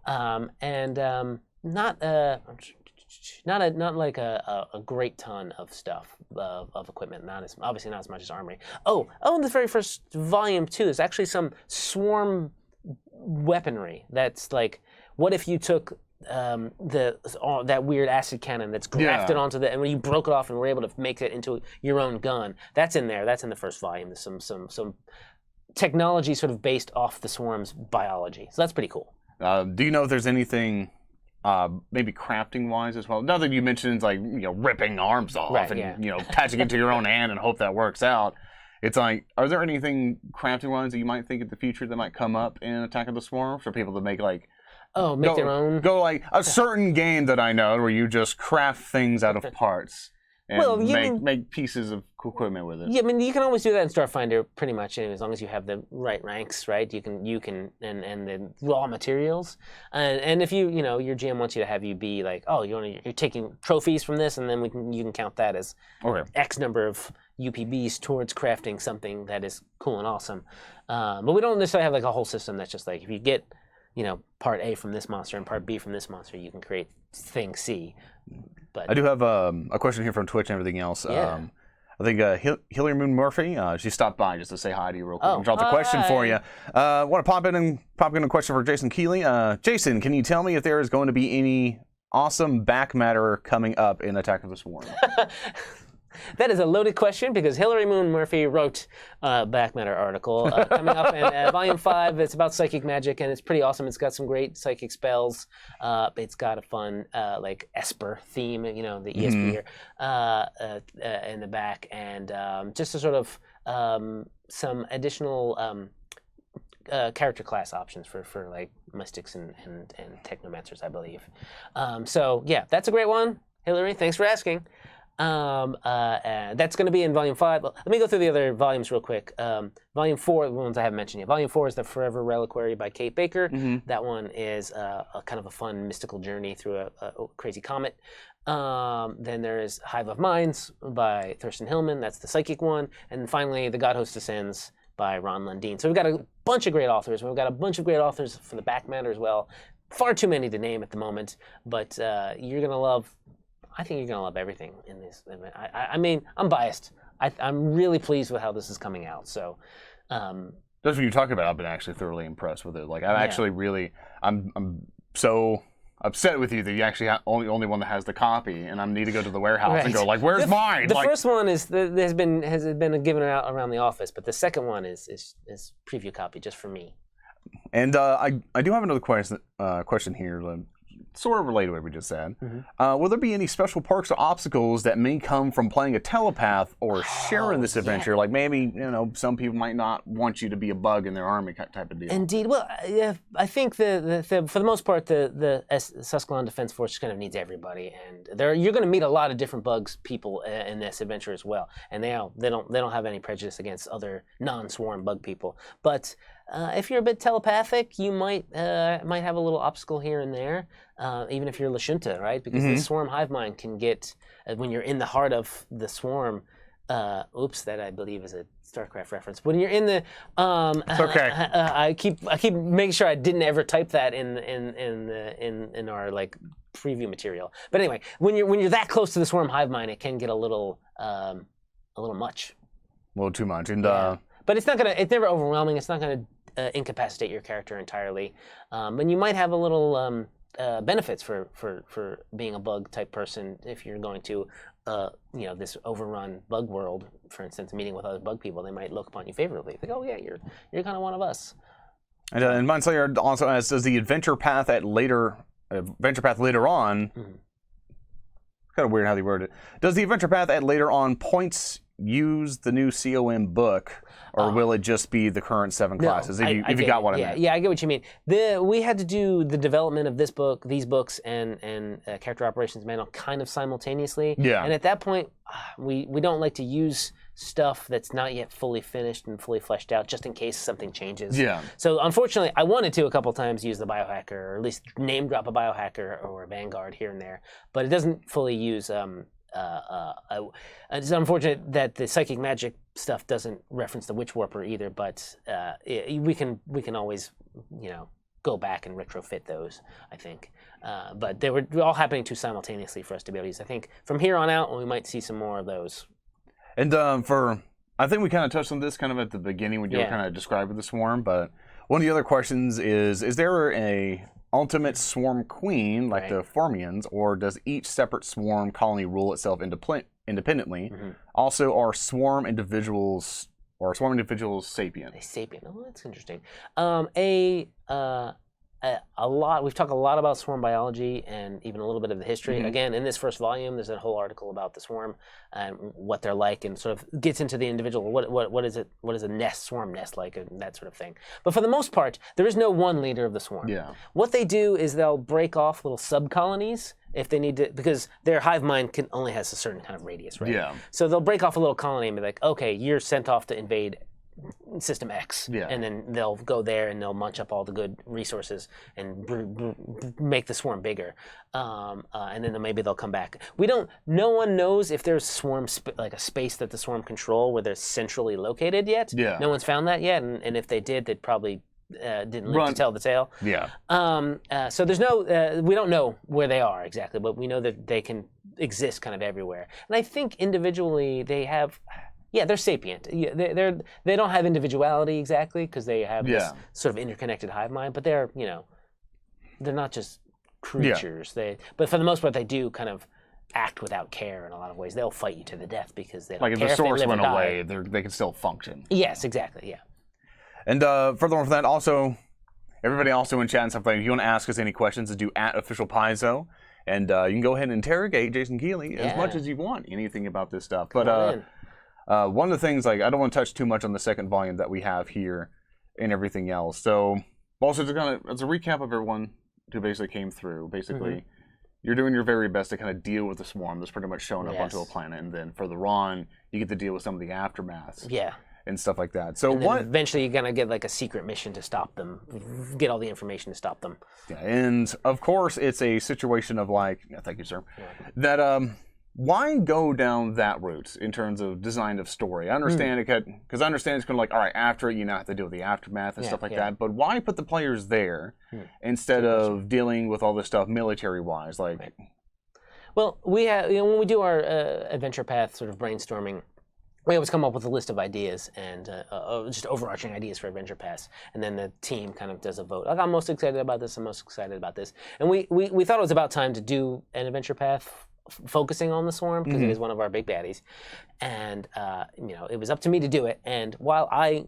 Speaker 2: Not like a great ton of stuff of equipment. Obviously not as much as armory. In the very first volume too, there's actually some swarm weaponry. That's like, what if you took that weird acid cannon that's grafted onto and when you broke it off and were able to make it into your own gun. That's in there. That's in the first volume. There's some technology sort of based off the swarm's biology. So that's pretty cool.
Speaker 1: Do you know if there's anything maybe crafting wise as well? Now that you mentioned like ripping arms off and attaching it to your own hand and hope that works out. It's like, are there anything crafting wise that you might think in the future that might come up in Attack of the Swarm for people to make like
Speaker 2: their own?
Speaker 1: Go like a certain game that I know where you just craft things out of parts and make pieces of equipment with it.
Speaker 2: Yeah, I mean, you can always do that in Starfinder pretty much, as long as you have the right ranks, right? You can and the raw materials. And if your GM wants you to have you be like, you're taking trophies from this, and then you can count that as X number of UPBs towards crafting something that is cool and awesome. But we don't necessarily have like a whole system that's just like, if you get part A from this monster and part B from this monster, you can create thing C. But
Speaker 1: I do have a question here from Twitch and everything else.
Speaker 2: Yeah.
Speaker 1: I think Hillary Moon Murphy, she stopped by just to say hi to you real quick and dropped a question for you. Want to pop in a question for Jason Keeley. Jason, can you tell me if there is going to be any awesome back matter coming up in Attack of the Swarm?
Speaker 2: That is a loaded question, because Hillary Moon Murphy wrote a back matter article coming up in Volume 5. It's about psychic magic, and it's pretty awesome. It's got some great psychic spells. It's got a fun like Esper theme, the ESP here, in the back, and just a sort of some additional character class options for like mystics and technomancers, I believe. So yeah, that's a great one, Hillary. Thanks for asking. That's going to be in Volume 5. Let me go through the other volumes real quick. Volume 4, the ones I haven't mentioned yet. Volume 4 is The Forever Reliquary by Kate Baker. That one is a kind of a fun mystical journey through a crazy comet. Then there is Hive of Minds by Thurston Hillman. That's the psychic one. And finally, The God Host Descends by Ron Lundeen. So we've got a bunch of great authors. We've got a bunch of great authors for the back matter as well. Far too many to name at the moment, but you're going to love... I think you're going to love everything in this. I mean, I'm biased. I'm really pleased with how this is coming out. So,
Speaker 1: that's what you talk about. I've been actually thoroughly impressed with it. Like, I'm actually really, I'm so upset with you that you actually only one that has the copy, and I need to go to the warehouse and go like, "Where's mine?"
Speaker 2: The first one has been given out around the office, but the second one is preview copy just for me.
Speaker 1: And I do have another question here. sort of related to what we just said. Will there be any special perks or obstacles that may come from playing a telepath or sharing this adventure? Like maybe, some people might not want you to be a bug in their army type of deal.
Speaker 2: Indeed. Well, I think for the most part, the Suscalon Defense Force kind of needs everybody, and you're going to meet a lot of different bugs people in this adventure as well, and they don't have any prejudice against other non-swarm bug people. But if you're a bit telepathic, you might have a little obstacle here and there, even if you're Lashunta, right? Because the swarm hive mind can get when you're in the heart of the swarm. Oops, that I believe is a StarCraft reference. When you're in the,
Speaker 1: it's okay.
Speaker 2: I keep making sure I didn't ever type that in our like preview material. But anyway, when you're that close to the swarm hive mind, it can get a little much.
Speaker 1: A little too much, and
Speaker 2: but it's never overwhelming. It's not gonna incapacitate your character entirely, and you might have a little benefits for being a bug type person if you're going to this overrun bug world, for instance, meeting with other bug people. They might look upon you favorably. Think, oh yeah, you're kind of one of us.
Speaker 1: And Mindslayer also asks, does the Adventure Path later on? Kind of weird how they worded it. Does the Adventure Path at later on points use the new COM book, or will it just be the current 7 classes? If you got one in there.
Speaker 2: Yeah, I get what you mean. We had to do the development of this book, these books, and character operations manual kind of simultaneously.
Speaker 1: Yeah.
Speaker 2: And at that point, we don't like to use stuff that's not yet fully finished and fully fleshed out, just in case something changes.
Speaker 1: Yeah.
Speaker 2: So unfortunately, I wanted to a couple times use the biohacker, or at least name drop a biohacker or a vanguard here and there, but it doesn't fully use. It's unfortunate that the psychic magic stuff doesn't reference the witch warper either, but we can always go back and retrofit those, I think. But they were all happening too simultaneously for us to be able to use. I think from here on out, we might see some more of those.
Speaker 1: And I think we kind of touched on this kind of at the beginning when you were kind of describing the swarm, but one of the other questions is there a ultimate swarm queen like the Formians, or does each separate swarm colony rule independently? Also, are swarm individuals sapient?
Speaker 2: They sapient. Oh, that's interesting. We've talked a lot about swarm biology and even a little bit of the history. Again, in this first volume, there's a whole article about the swarm and what they're like, and sort of gets into the individual. What is a swarm nest like, and that sort of thing. But for the most part, there is no one leader of the swarm.
Speaker 1: Yeah.
Speaker 2: What they do is they'll break off little sub-colonies if they need to, because their hive mind only has a certain kind of radius, right?
Speaker 1: Yeah.
Speaker 2: So they'll break off a little colony and be like, okay, you're sent off to invade System X, and then they'll go there and they'll munch up all the good resources and make the swarm bigger, and then maybe they'll come back. No one knows if there's like a space that the swarm control where they're centrally located yet.
Speaker 1: Yeah.
Speaker 2: No one's found that yet, and if they did, they'd probably didn't live to tell the tale.
Speaker 1: Yeah.
Speaker 2: So there's we don't know where they are exactly, but we know that they can exist kind of everywhere. And I think individually they have. Yeah, they're sapient. Yeah, they don't have individuality exactly because they have this sort of interconnected hive mind, but they're not just creatures. But for the most part, they do kind of act without care in a lot of ways. They'll fight you to the death because they don't care
Speaker 1: if the source
Speaker 2: if they live
Speaker 1: went
Speaker 2: or
Speaker 1: away,
Speaker 2: die.
Speaker 1: they can still function.
Speaker 2: Yes, exactly. Yeah.
Speaker 1: And furthermore from that, also, everybody also in chat and stuff like, if you want to ask us any questions, do @official Paizo. And you can go ahead and interrogate Jason Keeley as much as you want, anything about this stuff. But one of the things, I don't want to touch too much on the second volume that we have here and everything else. So, also, as a recap of everyone who basically came through, you're doing your very best to kind of deal with the swarm that's pretty much showing up onto a planet. And then further on, you get to deal with some of the aftermaths. Yeah. And stuff like that. So
Speaker 2: eventually you're gonna get like a secret mission to stop them, get all the information to stop them.
Speaker 1: Yeah, and of course it's a situation of thank you, sir. That why go down that route in terms of design of story? I understand it because I understand it's kind of all right, after it, you now have to deal with the aftermath and stuff like that. But why put the players there instead of dealing with all this stuff military-wise?
Speaker 2: Well, we have when we do our adventure path sort of brainstorming. We always come up with a list of ideas and just overarching ideas for adventure paths, and then the team kind of does a vote. I'm most excited about this. I'm most excited about this. And we thought it was about time to do an adventure path focusing on the swarm because it is one of our big baddies, and it was up to me to do it. And while I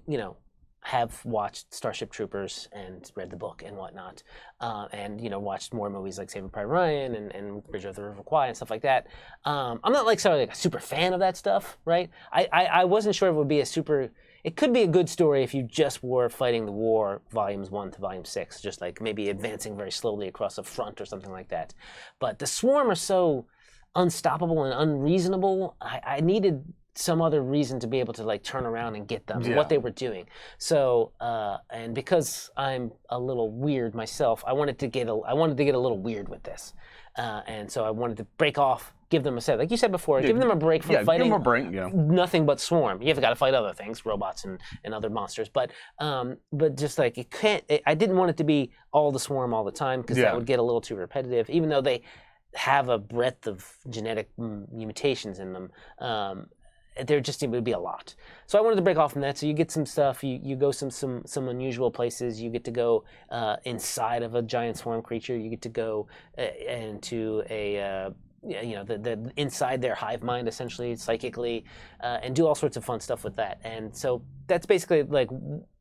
Speaker 2: have watched Starship Troopers and read the book and whatnot, and watched more movies like Saving Private Ryan and Bridge over the River Kwai and stuff like that. I'm not like a super fan of that stuff, right? I wasn't sure if it would be a super. It could be a good story if you just were fighting the war, volumes 1 to volume 6, just like maybe advancing very slowly across a front or something like that. But the Swarm are so unstoppable and unreasonable. I needed some other reason to be able to like turn around and get them, what they were doing. So, and because I'm a little weird myself, I wanted to get a little weird with this, and so I wanted to break off. Give them a set, like you said before, give them a break from fighting
Speaker 1: give them a break,
Speaker 2: nothing but Swarm. You've got to fight other things, robots and other monsters. But just like it can't. I didn't want it to be all the Swarm all the time because that would get a little too repetitive. Even though they have a breadth of genetic mutations in them, it would be a lot. So I wanted to break off from that. So you get some stuff. You go some unusual places. You get to go inside of a giant Swarm creature. You get to go into a the inside their hive mind, essentially, psychically, and do all sorts of fun stuff with that. And so that's basically like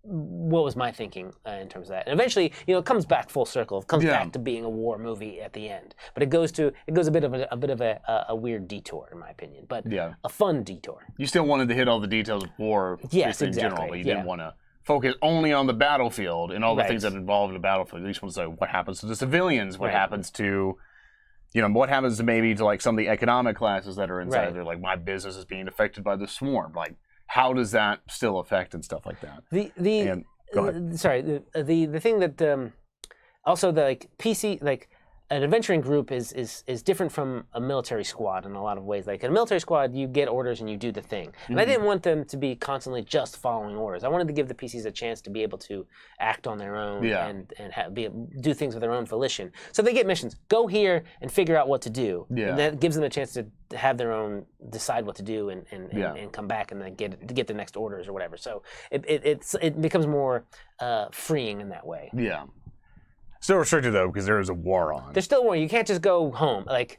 Speaker 2: what was my thinking in terms of that. And eventually, it comes back full circle. It comes back to being a war movie at the end. But it goes a bit of a weird detour, in my opinion. But a fun detour.
Speaker 1: You still wanted to hit all the details of war, in general, but you didn't want to focus only on the battlefield and all the things that involve the battlefield. You just want to say what happens to the civilians, what happens to what happens maybe to like some of the economic classes that are inside there, like my business is being affected by the Swarm. Like, how does that still affect and stuff like that? Go ahead.
Speaker 2: Sorry, the thing that also the PC an adventuring group is different from a military squad in a lot of ways. Like in a military squad, you get orders and you do the thing. And I didn't want them to be constantly just following orders. I wanted to give the PCs a chance to be able to act on their own and do things of their own volition. So they get missions. Go here and figure out what to do. Yeah. And that gives them a chance to have their own, decide what to do and come back and then get the next orders or whatever. So it becomes more freeing in that way.
Speaker 1: Yeah. Still restricted though because there is a war on.
Speaker 2: There's still a war. You can't just go home. Like,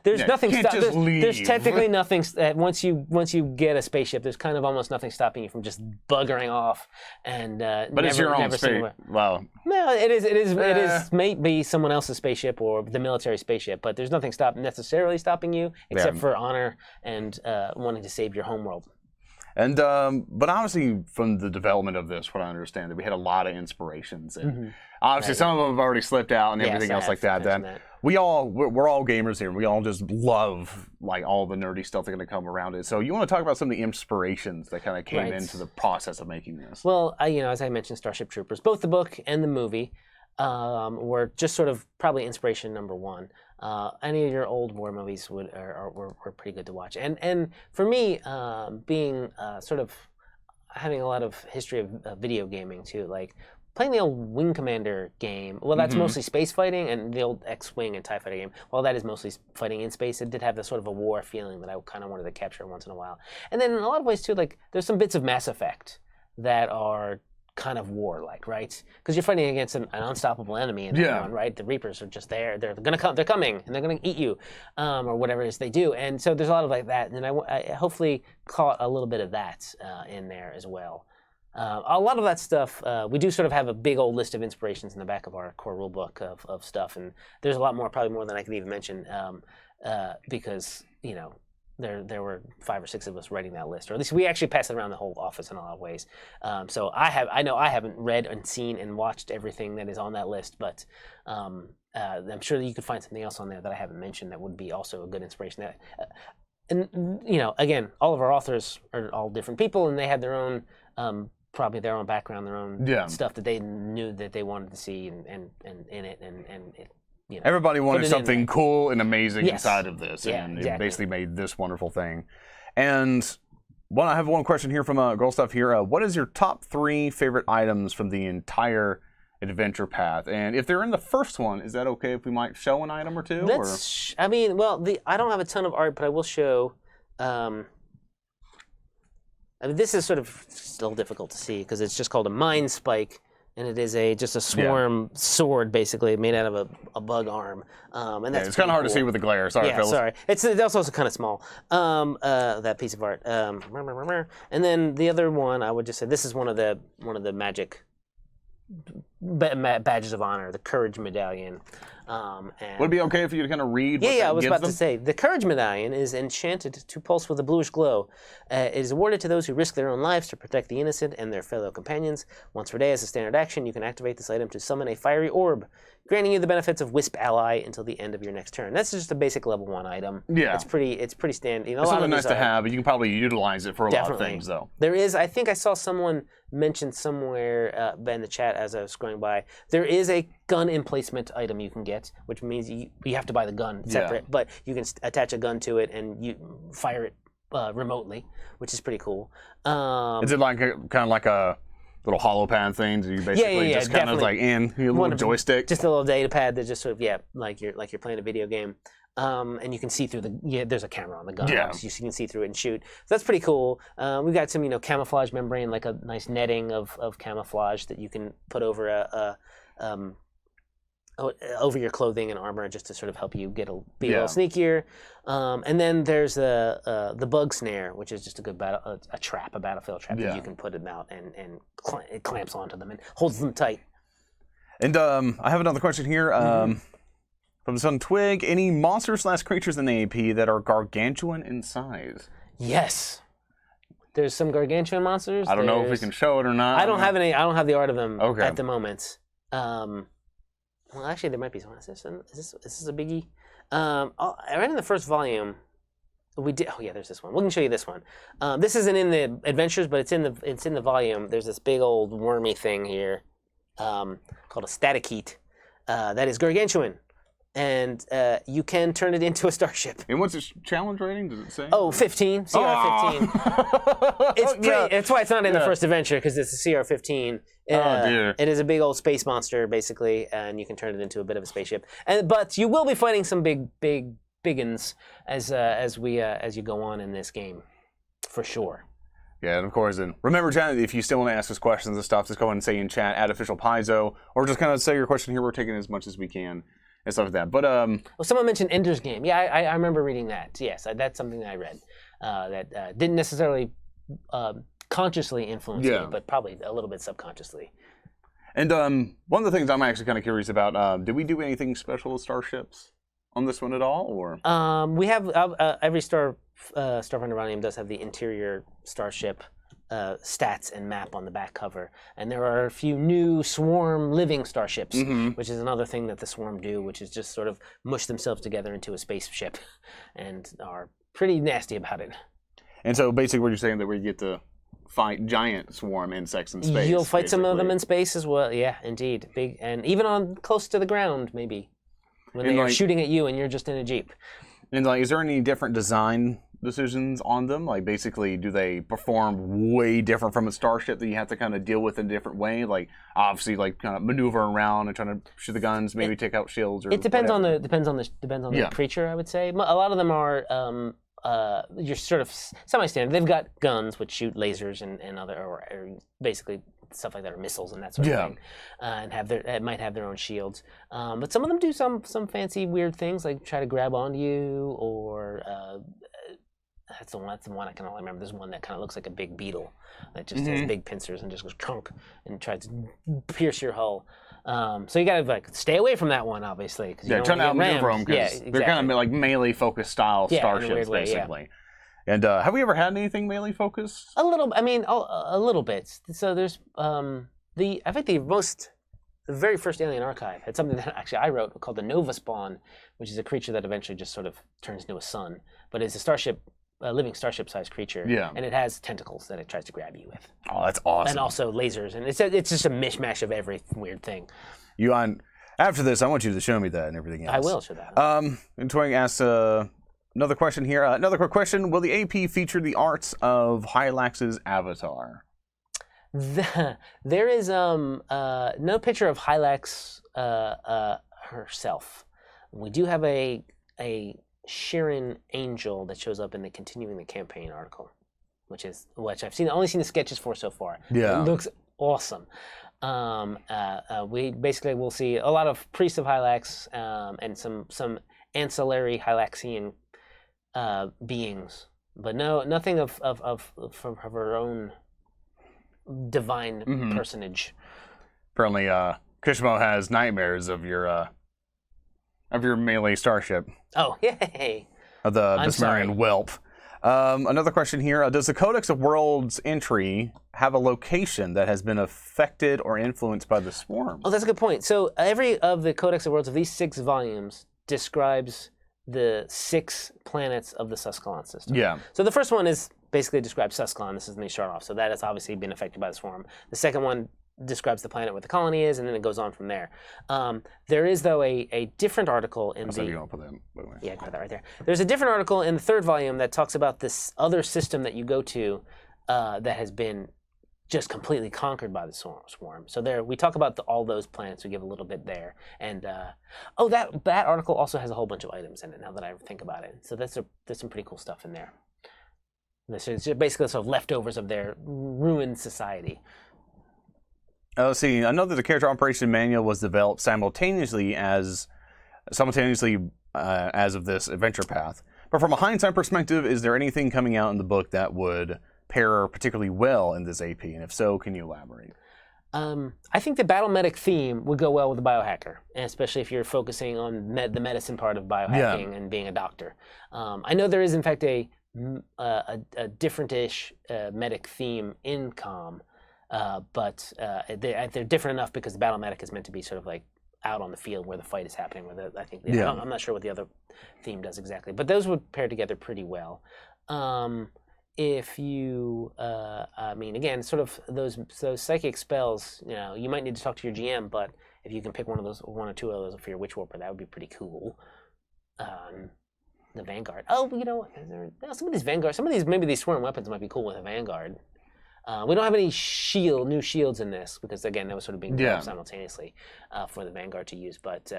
Speaker 2: there's nothing. There's technically nothing. Once you get a spaceship, there's kind of almost nothing stopping you from just buggering off and. But
Speaker 1: it's your own spaceship. Wow.
Speaker 2: No, it is maybe someone else's spaceship or the military spaceship, but there's nothing necessarily stopping you except for honor and wanting to save your homeworld.
Speaker 1: And but obviously, from the development of this, what I understand, that we had a lot of inspirations, and obviously some of them have already slipped out and everything else like that. Then we're all gamers here. We all just love like all the nerdy stuff that's going to come around it. So you want to talk about some of the inspirations that kind of came into the process of making this?
Speaker 2: Well, as I mentioned, Starship Troopers, both the book and the movie were just sort of probably inspiration number one. Any of your old war movies were pretty good to watch, and for me, being sort of having a lot of history of video gaming too, like playing the old Wing Commander game. Well, that's mostly space fighting, and the old X-Wing and TIE Fighter game. While that is mostly fighting in space, it did have this sort of a war feeling that I kind of wanted to capture once in a while. And then in a lot of ways too, like there's some bits of Mass Effect that are kind of war-like, right? Because you're fighting against an unstoppable enemy, and right? The Reapers are just there. They're gonna come. They're coming, and they're gonna eat you, or whatever it is they do. And so there's a lot of like that, and I hopefully caught a little bit of that in there as well. A lot of that stuff, we do sort of have a big old list of inspirations in the back of our core rulebook of stuff, and there's a lot more, probably more than I can even mention, because there were 5 or 6 of us writing that list, or at least we actually passed it around the whole office in a lot of ways. So I know I haven't read and seen and watched everything that is on that list, but I'm sure that you could find something else on there that I haven't mentioned that would be also a good inspiration. And again, all of our authors are all different people, and they had their own probably their own background, their own stuff that they knew that they wanted to see and in it, and it,
Speaker 1: everybody wanted something cool and amazing inside of this, and it basically made this wonderful thing. And I have one question here from Girl Stuff here. What is your top 3 favorite items from the entire Adventure Path? And if they're in the first one, is that okay if we might show an item or two?
Speaker 2: I don't have a ton of art, but I will show. This is sort of still difficult to see because it's just called a Mind Spike and it is just a swarm sword, basically made out of a bug arm. And that's
Speaker 1: it's kind of hard to see with the glare. Sorry,
Speaker 2: yeah,
Speaker 1: fellas.
Speaker 2: sorry. It's also kind of small. That piece of art. And then the other one, I would just say this is one of the magic badges of honor, the Courage Medallion. And
Speaker 1: would it be okay for you to kind of read?
Speaker 2: Yeah, I was about to say the Courage Medallion is enchanted to pulse with a bluish glow. It is awarded to those who risk their own lives to protect the innocent and their fellow companions. Once per day, as a standard action, you can activate this item to summon a fiery orb, granting you the benefits of Wisp Ally until the end of your next turn. That's just a basic level 1 item.
Speaker 1: Yeah,
Speaker 2: it's pretty standard. You know,
Speaker 1: it's something nice to have, but you can probably utilize it for a lot of things, though.
Speaker 2: There is, I think I saw someone mention somewhere in the chat as I was scrolling by, there is a gun emplacement item you can get, which means you have to buy the gun separate, but you can attach a gun to it and you fire it remotely, which is pretty cool.
Speaker 1: Is it like kind of like a little hollow pad thing? Do you basically just kind of like a little joystick?
Speaker 2: Just a little data pad that just sort of like you're playing a video game. And you can see through there's a camera on the gun, so you can see through it and shoot. So that's pretty cool. We've got some, camouflage membrane, like a nice netting of camouflage that you can put over over your clothing and armor, just to sort of help you be a little sneakier. And then there's the bug snare, which is just a good battlefield trap that you can put them out and it clamps onto them and holds them tight.
Speaker 1: And I have another question here. From Sun Twig, any monsters/creatures in the AP that are gargantuan in size?
Speaker 2: Yes. There's some gargantuan monsters.
Speaker 1: I don't know if we can show it or not.
Speaker 2: I don't have any. I don't have the art of them at the moment. Well, actually, there might be one. Is this a biggie? I read in the first volume. We did. Oh yeah, there's this one. We can show you this one. This isn't in the adventures, but it's in the volume. There's this big old wormy thing here, called a staticheat. That is gargantuan. And you can turn it into a starship.
Speaker 1: And what's its challenge rating? Does it say?
Speaker 2: Oh, 15. CR 15. It's pretty. That's why it's not in the first adventure, because it's a CR 15.
Speaker 1: Oh dear.
Speaker 2: It is a big old space monster, basically, and you can turn it into a bit of a spaceship. But you will be fighting some biggins as you go on in this game, for sure.
Speaker 1: Yeah, and of course, and remember, chat, if you still want to ask us questions and stuff, just go ahead and say in chat at official Paizo, or just kind of say your question here. We're taking as much as we can. And stuff like that. But
Speaker 2: well, someone mentioned Ender's Game. Yeah, I remember reading that. Yes, that's something that I read that didn't necessarily consciously influence me, but probably a little bit subconsciously.
Speaker 1: And one of the things I'm actually kind of curious about, did we do anything special with starships on this one at all, or?
Speaker 2: We have every Starfinder volume does have the interior starship stats and map on the back cover, and there are a few new swarm living starships, which is another thing that the swarm do, which is just sort of mush themselves together into a spaceship and are pretty nasty about it.
Speaker 1: And so basically what you're saying, that we get to fight giant swarm insects in space.
Speaker 2: You'll fight some of them in space as well. Yeah, indeed. Big, and even on close to the ground, maybe, when they are shooting at you and you're just in a Jeep.
Speaker 1: And is there any different design decisions on them? Like, basically, do they perform way different from a starship that you have to kind of deal with in a different way? Like, obviously, like kind of maneuver around and trying to shoot the guns, maybe take out shields, or
Speaker 2: it depends on the creature. I would say a lot of them are you're sort of semi-standard. They've got guns which shoot lasers and other or basically stuff like that, or missiles and that sort of thing, and might have their own shields. But some of them do some fancy weird things, like try to grab onto you, or that's the one I can only remember. There's one that kind of looks like a big beetle that just has big pincers and just goes trunk and tries to pierce your hull. So you gotta stay away from that one, obviously.
Speaker 1: Trying to outmaneuver them, because they're kind of like melee focused style starships, basically. And have we ever had anything melee focused?
Speaker 2: A little. I mean, a little bit. So there's I think the very first Alien Archive had something that actually I wrote called the Nova Spawn, which is a creature that eventually just sort of turns into a sun, but it's a living starship-sized creature, and it has tentacles that it tries to grab you with.
Speaker 1: Oh, that's awesome! And
Speaker 2: also lasers, and it's just a mishmash of every weird thing.
Speaker 1: After this, I want you to show me that and everything else.
Speaker 2: I will show that.
Speaker 1: And Twing asks another question here. Another quick question: will the AP feature the arts of Heilax's avatar?
Speaker 2: There is no picture of Heilax herself. We do have a Shiron angel that shows up in the Continuing the Campaign article, which I've only seen the sketches for so far.
Speaker 1: Yeah,
Speaker 2: it looks awesome. We basically will see a lot of priests of Heilax and some ancillary Heilaxian beings, but nothing from her own divine personage.
Speaker 1: Apparently, Kishimo has nightmares of your melee starship.
Speaker 2: Oh, yay!
Speaker 1: Of the Bismarian whelp. Another question here. Does the Codex of Worlds entry have a location that has been affected or influenced by the swarm?
Speaker 2: Oh, that's a good point. So every of the Codex of Worlds of these 6 volumes describes the 6 planets of the Suscalon system.
Speaker 1: Yeah.
Speaker 2: So the first one is basically describes Suscalon. This is when they start off. So that has obviously been affected by the swarm. The second one describes the planet where the colony is, and then it goes on from there. There is, though, a different article in the...
Speaker 1: You want to put that, by the way.
Speaker 2: Yeah, grab that right there. There's a different article in the 3rd volume that talks about this other system that you go to that has been just completely conquered by the swarm. So there, we talk about all those planets. We give a little bit there, and that article also has a whole bunch of items in it. Now that I think about it, so there's some pretty cool stuff in there. It's basically sort of leftovers of their ruined society.
Speaker 1: Let's see. I know that the character operation manual was developed simultaneously as of this adventure path. But from a hindsight perspective, is there anything coming out in the book that would pair particularly well in this AP? And if so, can you elaborate?
Speaker 2: I think the battle medic theme would go well with the biohacker, and especially if you're focusing on the medicine part of biohacking and being a doctor. I know there is, in fact, a different-ish medic theme in COM. But they're different enough because the battle medic is meant to be sort of like out on the field where the fight is happening. I'm not sure what the other theme does exactly, but those would pair together pretty well. If you, again, sort of those psychic spells, you might need to talk to your GM, but if you can pick one or two of those for your Witch Warper, that would be pretty cool. The Vanguard. Oh, some of these Vanguard, maybe these swarm weapons might be cool with a Vanguard. We don't have any new shields in this because, again, that was sort of being developed simultaneously for the Vanguard to use. But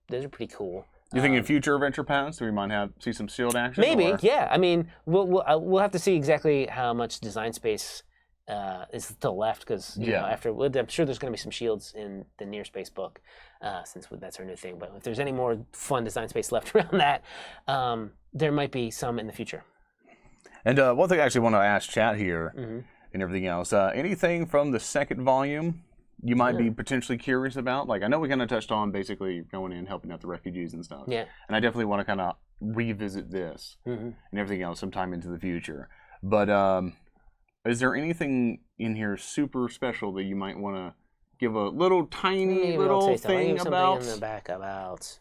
Speaker 2: those are pretty cool.
Speaker 1: You think in future adventure paths we might see some shield action?
Speaker 2: Maybe, yeah. I mean, we'll have to see exactly how much design space is still left because I'm sure there's going to be some shields in the Near Space book since that's our new thing. But if there's any more fun design space left around that, there might be some in the future.
Speaker 1: And one thing I actually want to ask chat here and everything else, anything from the 2nd volume you might be potentially curious about? Like, I know we kind of touched on basically going in, helping out the refugees and stuff. Yeah. And I definitely want to kind of revisit this and everything else sometime into the future. But is there anything in here super special that you might want to give a little tiny little thing about?
Speaker 2: In the back about...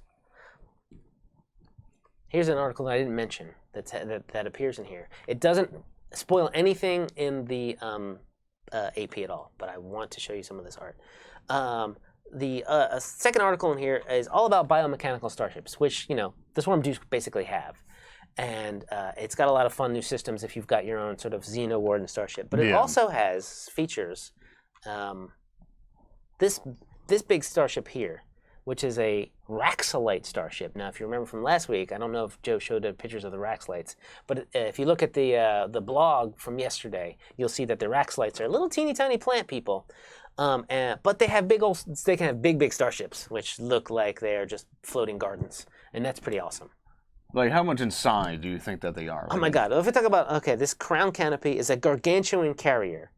Speaker 2: Here's an article that I didn't mention that appears in here. It doesn't spoil anything in the AP at all, but I want to show you some of this art. The second article in here is all about biomechanical starships, which the Swarm do basically have. And it's got a lot of fun new systems if you've got your own sort of Xeno Warden starship. But it also has features. This big starship here, which is a Raxolite starship. Now, if you remember from last week, I don't know if Joe showed pictures of the Raxolites, but if you look at the blog from yesterday, you'll see that the Raxolites are little teeny tiny plant people, but they have they can have big starships, which look like they are just floating gardens, and that's pretty awesome.
Speaker 1: Like, how much inside do you think that they are?
Speaker 2: Oh my God! If we talk about this crown canopy is a Gargantuan carrier.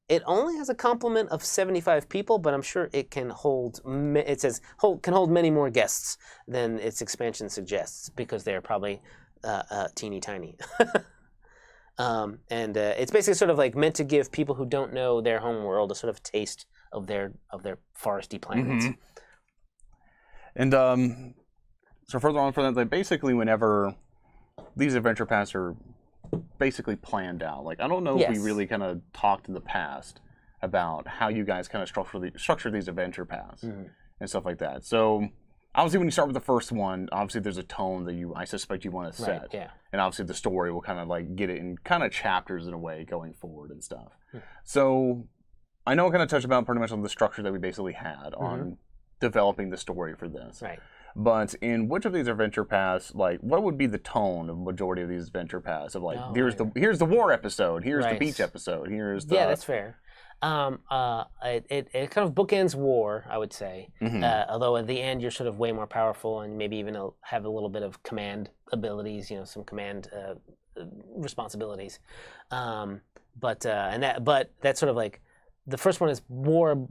Speaker 2: It only has a complement of 75 people, but I'm sure it can hold. It says can hold many more guests than its expansion suggests because they are probably teeny tiny. And it's basically sort of like meant to give people who don't know their home world a sort of taste of their foresty planets.
Speaker 1: And so further on from that, like basically whenever these adventure paths are basically planned out. Like, I don't know if we really kind of talked in the past about how you guys kind of structure these adventure paths and stuff like that. So, obviously, when you start with the first one, obviously there's a tone that I suspect you want to set.
Speaker 2: Right, yeah.
Speaker 1: And obviously the story will kind of like get it in kind of chapters in a way going forward and stuff. So, I know I kind of touched about pretty much on the structure that we basically had on developing the story for this.
Speaker 2: Right.
Speaker 1: But in which of these adventure paths, like, what would be the tone of the majority of these adventure paths? Of like, here's the war episode, here's the beach episode, here's the...
Speaker 2: Yeah, that's fair. It kind of bookends war, I would say. Although at the end you're sort of way more powerful and maybe even have a little bit of command abilities, some command responsibilities. But that's sort of like the first one is war,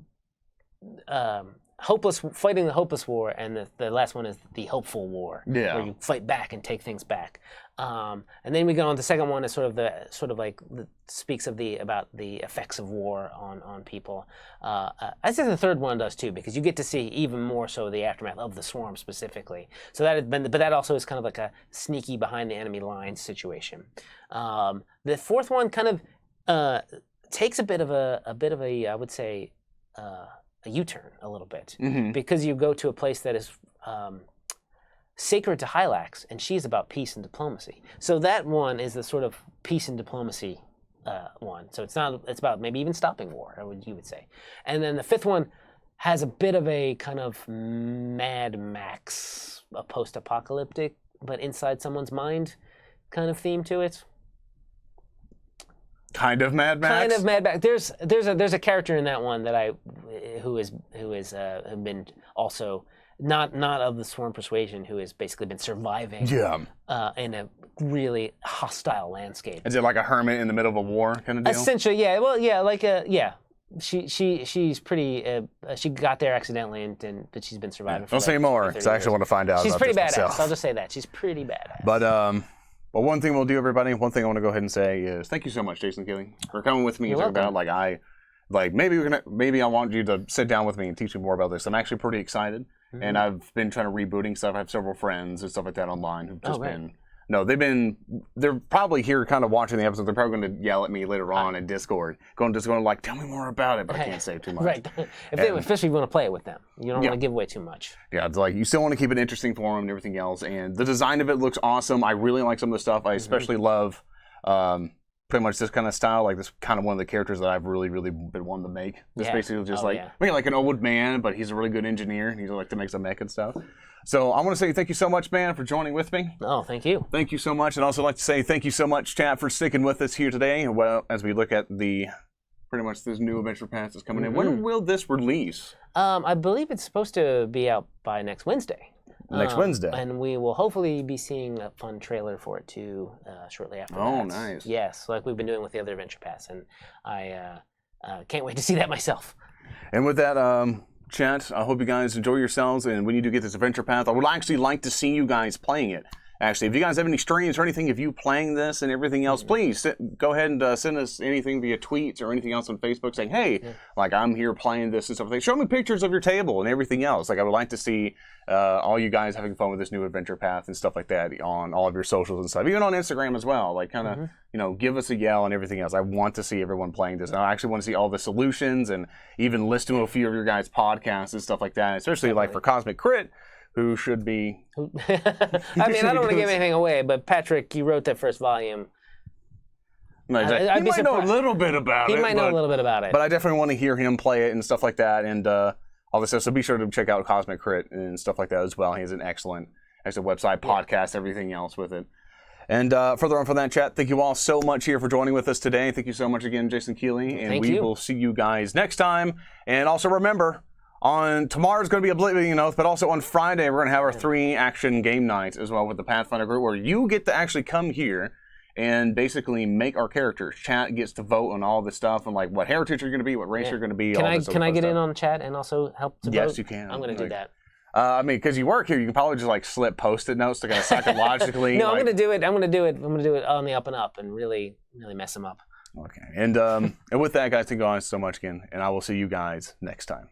Speaker 2: fighting the hopeless war, and the last one is the hopeful war, where you fight back and take things back. And then we go on. The second one is speaks about the effects of war on people. I think the third one does too, because you get to see even more so the aftermath of the swarm specifically. So but that also is kind of like a sneaky behind the enemy lines situation. The fourth one kind of takes a bit of a I would say a U-turn a little bit, because you go to a place that is sacred to Heilax, and she's about peace and diplomacy. So that one is the sort of peace and diplomacy one. So it's about maybe even stopping war, you would say. And then the fifth one has a bit of a kind of Mad Max, a post-apocalyptic, but inside someone's mind kind of theme to it.
Speaker 1: Kind of Mad Max.
Speaker 2: Kind of Mad Max. There's a character in that one that who has been also not of the Swarm persuasion, who has basically been surviving in a really hostile landscape. Is
Speaker 1: it like a hermit in the middle of a war kind of deal?
Speaker 2: Essentially, yeah. Well, yeah, She's pretty. She got there accidentally, but she's been surviving.
Speaker 1: Don't say more, because I actually want to find out.
Speaker 2: She's
Speaker 1: about
Speaker 2: pretty
Speaker 1: this
Speaker 2: badass.
Speaker 1: myself.
Speaker 2: I'll just say that she's pretty badass.
Speaker 1: But one thing we'll do, everybody. One thing I want to go ahead and say is thank you so much, Jason Keeley, for coming with me and talking about maybe I want you to sit down with me and teach me more about this. I'm actually pretty excited, and I've been trying to rebooting stuff. I have several friends and stuff like that online who've just been. No, they're probably here kind of watching the episode. They're probably going to yell at me later on in Discord. Going like, tell me more about it, but I can't say too much.
Speaker 2: Right. Especially if you want to play it with them. You don't want to give away too much.
Speaker 1: Yeah, it's like you still want to keep it interesting for them and everything else. And the design of it looks awesome. I really like some of the stuff. I especially love pretty much this kind of style. Like this kind of one of the characters that I've really, really been wanting to make. This basically just like an old man, but he's a really good engineer. And he's like to make some mech and stuff. So I want to say thank you so much, man, for joining with me.
Speaker 2: Oh, thank you.
Speaker 1: Thank you so much. And also like to say thank you so much, chat, for sticking with us here today. Well, as we look at pretty much this new Adventure Path that's coming in. When will this release?
Speaker 2: I believe it's supposed to be out by next Wednesday.
Speaker 1: Next Wednesday.
Speaker 2: And we will hopefully be seeing a fun trailer for it too shortly after that.
Speaker 1: Oh, nice.
Speaker 2: Yes, like we've been doing with the other Adventure Paths. And I can't wait to see that myself.
Speaker 1: And with that, chat, I hope you guys enjoy yourselves, and when you do get this Adventure Path, I would actually like to see you guys playing it. Actually, if you guys have any streams or anything, if you playing this and everything else, please go ahead and send us anything via tweets or anything else on Facebook saying, hey, like I'm here playing this and stuff. Show me pictures of your table and everything else. Like I would like to see all you guys having fun with this new Adventure Path and stuff like that on all of your socials and stuff, even on Instagram as well. Like kind of, give us a yell and everything else. I want to see everyone playing this. And I actually want to see all the solutions and even listen to a few of your guys' podcasts and stuff like that, especially like for Cosmic Crit, who should be...
Speaker 2: I mean, I don't want to give anything away, but Patrick, you wrote that first volume.
Speaker 1: No, exactly. He might know a little bit about it.
Speaker 2: He might know a little bit about it.
Speaker 1: But I definitely want to hear him play it and stuff like that, and all this stuff. So be sure to check out Cosmic Crit and stuff like that as well. He has an excellent website, podcast, everything else with it. And further on from that, chat, thank you all so much here for joining with us today. Thank you so much again, Jason Keeley. And we will see you guys next time. And also remember... tomorrow's going to be a Oblivion Oath, but also on Friday we're going to have our 3 action game nights as well with the Pathfinder group, where you get to actually come here and basically make our characters. Chat gets to vote on all this stuff and like what heritage you're going to be, what race you're going to be.
Speaker 2: Can I get in on the chat and also help to vote?
Speaker 1: Yes, you can.
Speaker 2: I'm going to do that.
Speaker 1: I mean, because you work here, you can probably just like slip Post-it notes to kind of psychologically.
Speaker 2: No, I'm going to do it. I'm going to do it on the up and up and really, really mess them up.
Speaker 1: Okay, and with that, guys, thank you guys so much again, and I will see you guys next time.